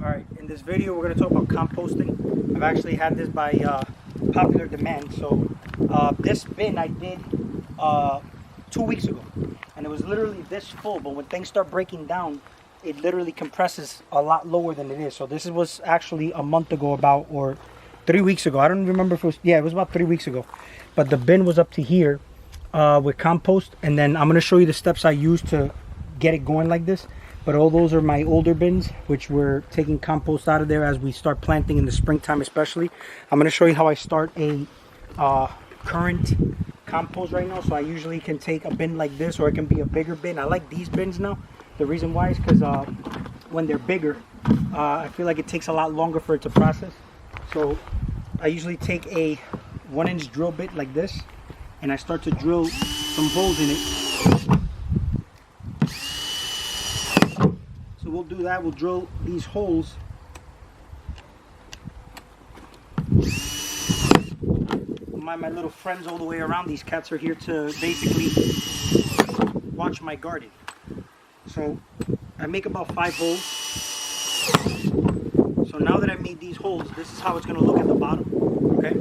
Alright, in this video we're going to talk about composting. I've actually had this by popular demand. So this bin I did 2 weeks ago, and it was literally this full, but when things start breaking down, it literally compresses a lot lower than it is. So this was actually a month ago about, or 3 weeks ago. I don't remember if it was, yeah, it was about 3 weeks ago. But the bin was up to here with compost, and then I'm going to show you the steps I used to get it going like this. But all those are my older bins, which we're taking compost out of there as we start planting in the springtime especially. I'm going to show you how I start a current compost right now. So I usually can take a bin like this, or it can be a bigger bin. I like these bins now. The reason why is because when they're bigger, I feel like it takes a lot longer for it to process. So I usually take a 1-inch drill bit like this, and I start to drill some holes in it. So we'll do that. We'll drill these holes. My little friends all the way around. These cats are here to basically watch my garden. So I make about 5 holes. So now that I made these holes, this is how it's going to look at the bottom. Okay.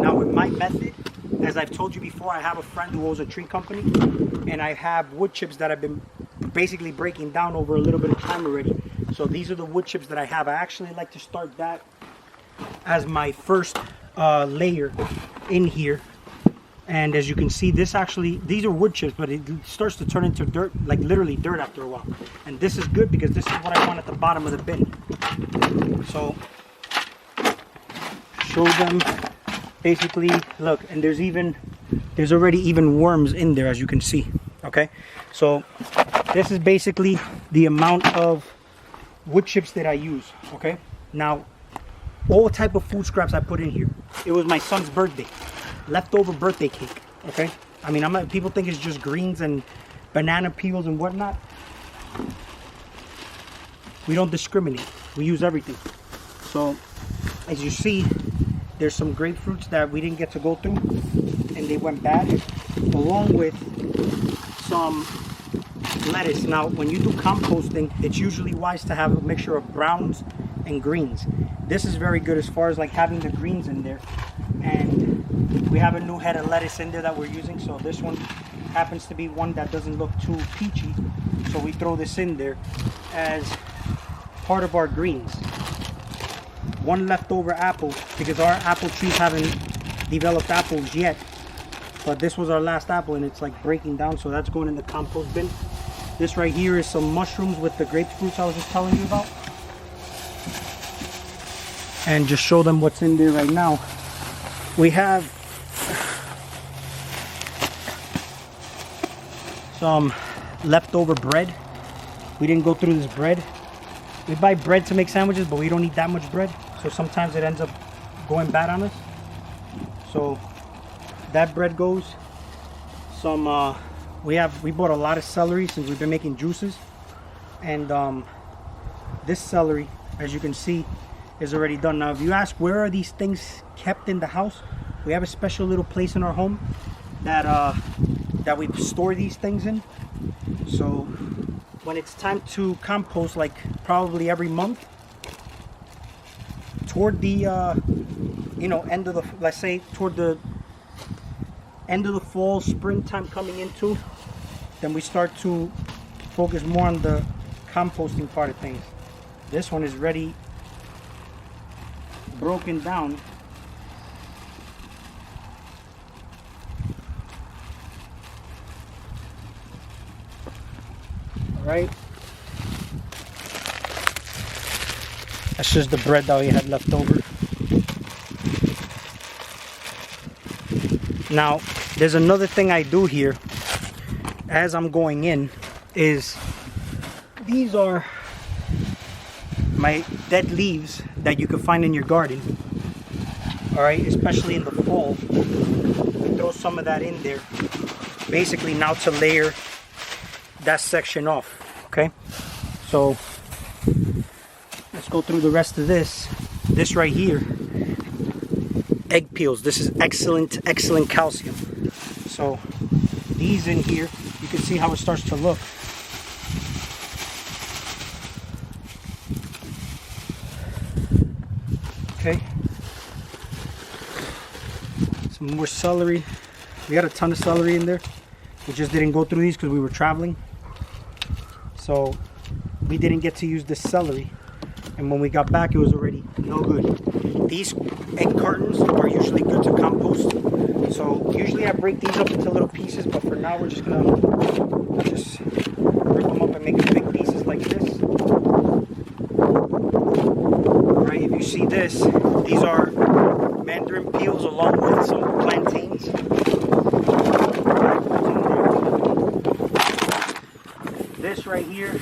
Now with my method, as I've told you before, I have a friend who owns a tree company, and I have wood chips that I've been basically breaking down over a little bit of time already. So these are the wood chips that I have. I actually like to start that as my first layer in here. And as you can see, these are wood chips, but it starts to turn into dirt, like literally dirt after a while. And this is good because this is what I want at the bottom of the bin. So show them basically, look, and there's already even worms in there, as you can see. Okay, so this is basically the amount of wood chips that I use. Okay, now all type of food scraps I put in here. It was my son's birthday, leftover birthday cake. Okay, I mean, people think it's just greens and banana peels and whatnot. We don't discriminate. We use everything. So as you see, there's some grapefruits that we didn't get to go through, and they went bad, along with some lettuce. Now when you do composting, it's usually wise to have a mixture of browns and greens. This is very good as far as like having the greens in there. And we have a new head of lettuce in there that we're using, so this one happens to be one that doesn't look too peachy, so we throw this in there as part of our greens. One leftover apple, because our apple trees haven't developed apples yet, but this was our last apple and it's like breaking down, so that's going in the compost bin. This right here is some mushrooms with the grapefruits I was just telling you about. And just show them what's in there right now. We have some leftover bread. We didn't go through this bread. We buy bread to make sandwiches, but we don't eat that much bread, so sometimes it ends up going bad on us. So that bread goes. Some we bought a lot of celery since we've been making juices, and this celery, as you can see, is already done. Now if you ask where are these things kept in the house, we have a special little place in our home that we store these things in. So when it's time to compost, like probably every month, toward the end of the, let's say toward the end of the fall, springtime coming into, then we start to focus more on the composting part of things. This one is ready, broken down. All right, that's just the bread that we had left over. Now there's another thing I do here as I'm going in, is these are my dead leaves that you can find in your garden. All right, especially in the fall, we throw some of that in there, basically now to layer that section off. Okay, so let's go through the rest of this. This right here, egg peels. This is excellent calcium. So these in here, you can see how it starts to look. Some more celery. We got a ton of celery in there. We just didn't go through these because we were traveling. So we didn't get to use the celery. And when we got back, it was already no good. These egg cartons are usually good to compost. So usually I break these up into little pieces, but for now we're just gonna just rip them up and make them big pieces like this. Right, if you see this, these are mandarin peels along with some plantains. This right here,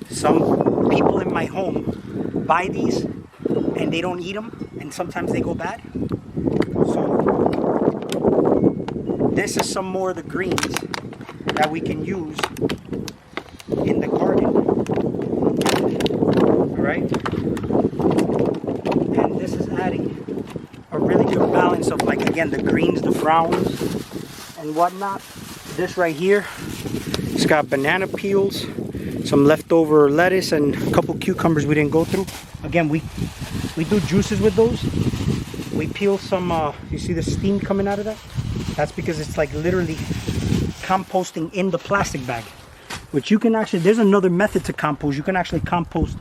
some people in my home buy these and they don't eat them, and sometimes they go bad. So this is some more of the greens that we can use in the garden. Alright? And this is adding a really good balance of, like, again, the greens, the browns, and whatnot. This right here, it's got banana peels, some leftover lettuce, and a couple cucumbers we didn't go through. Again, we do juices with those. We peel some, you see the steam coming out of that? That's because it's like literally composting in the plastic bag. Which you can actually, there's another method to compost. You can actually compost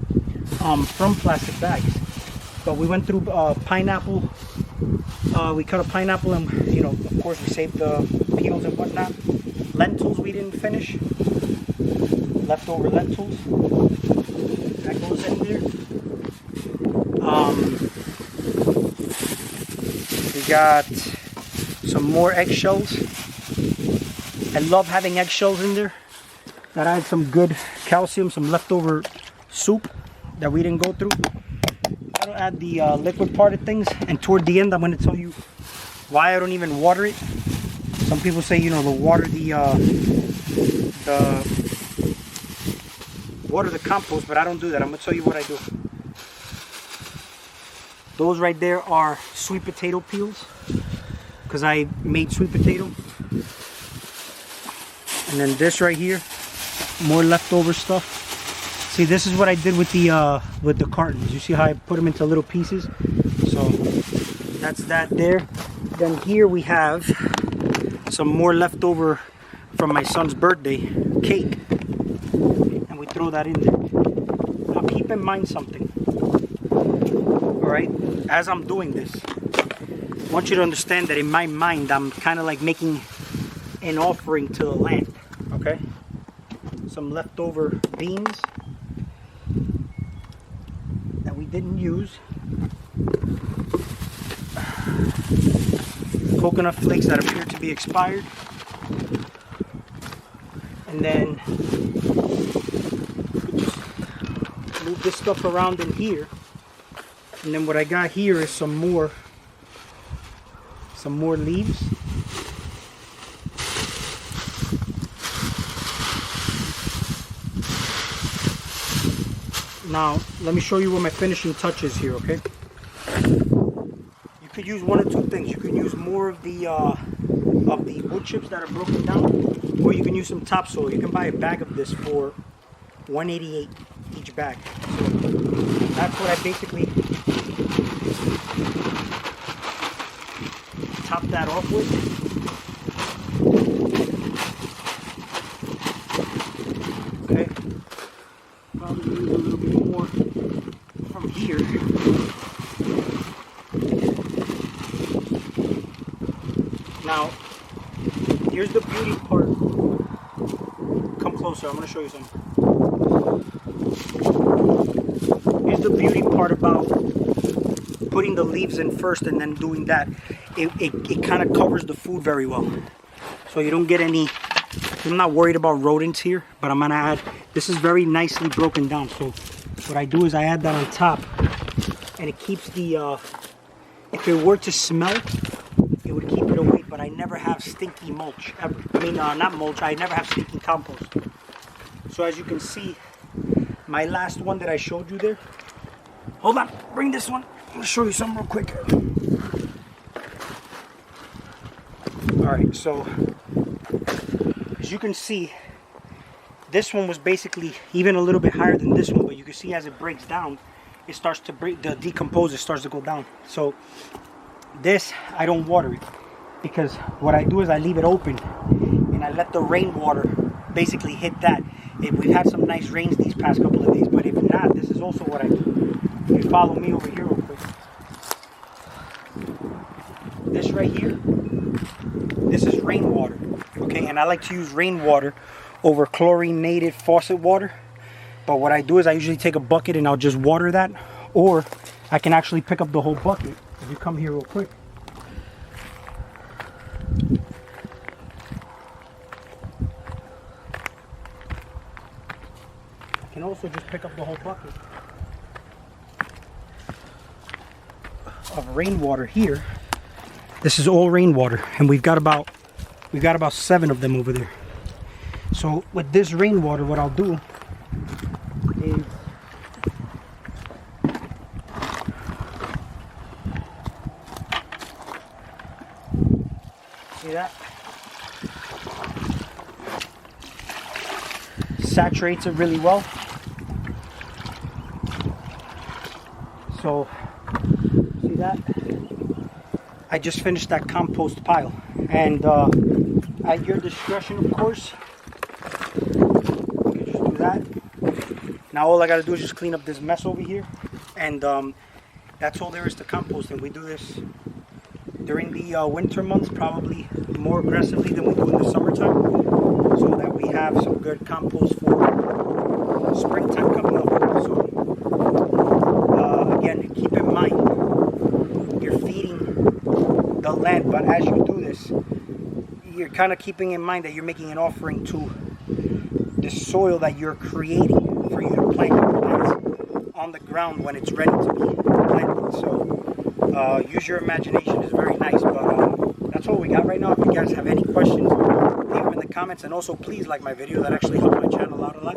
from plastic bags. But we went through pineapple. We cut a pineapple and, you know, of course we saved the peels and whatnot. Lentils we didn't finish. Leftover lentils. That goes in there. We got some more eggshells. I love having eggshells in there. That adds some good calcium, some leftover soup that we didn't go through. That'll add the liquid part of things. And toward the end, I'm going to tell you why I don't even water it. Some people say, you know, they'll water the compost, but I don't do that. I'm going to tell you what I do. Those right there are sweet potato peels, because I made sweet potato. And then this right here, more leftover stuff. See, this is what I did with the cartons. You see how I put them into little pieces? So that's that there. Then here we have some more leftover from my son's birthday cake, and we throw that in there. Now keep in mind something. Alright, as I'm doing this, I want you to understand that in my mind I'm kind of like making an offering to the land. Okay, some leftover beans that we didn't use, coconut flakes that appear to be expired, and then just move this stuff around in here. And then what I got here is some more leaves. Now, let me show you what my finishing touch is here, okay? You could use one of two things. You could use more of the wood chips that are broken down, or you can use some topsoil. You can buy a bag of this for $1.88 each bag. So that's what I basically top that off with. Okay. Probably use a little bit more from here. Now, here's the beauty part. Come closer, I'm going to show you something. Here's the beauty part about putting the leaves in first and then doing that. It kind of covers the food very well. So you don't get any, I'm not worried about rodents here, but I'm going to add, this is very nicely broken down. So what I do is I add that on top, and it keeps the, if it were to smell, it would keep it away, but I never have stinky mulch, ever. I mean, not mulch, I never have stinky compost. So as you can see, my last one that I showed you there, hold on, bring this one, I'm going to show you something real quick. Alright, so as you can see, this one was basically even a little bit higher than this one, but you can see as it breaks down, it starts to break, the decompose, it starts to go down. So This, I don't water it, because what I do is I leave it open and I let the rainwater basically hit that. We've had some nice rains these past couple of days, but if not, this is also what I do. If you follow me over here real quick. This right here, this is rainwater, okay? And I like to use rainwater over chlorinated faucet water. But what I do is I usually take a bucket and I'll just water that, or I can actually pick up the whole bucket. If you come here real quick. I can also just pick up the whole bucket of rainwater here. This is all rainwater, and we've got about 7 of them over there. So with this rainwater, what I'll do is see that? Saturates it really well. So see that? I just finished that compost pile, and at your discretion, of course, you can just do that. Now all I gotta do is just clean up this mess over here, and that's all there is to composting. We do this during the winter months, probably more aggressively than we do in the summertime, so that we have some good compost for springtime coming up. So again, keep in mind, you're feeding the land, but as you do this, you're kind of keeping in mind that you're making an offering to the soil that you're creating for you to plant your plants on the ground when it's ready to be planted. So use your imagination. Is very nice, but that's all we got right now. If you guys have any questions, leave them in the comments, and also please like my video. That actually helps my channel out a lot.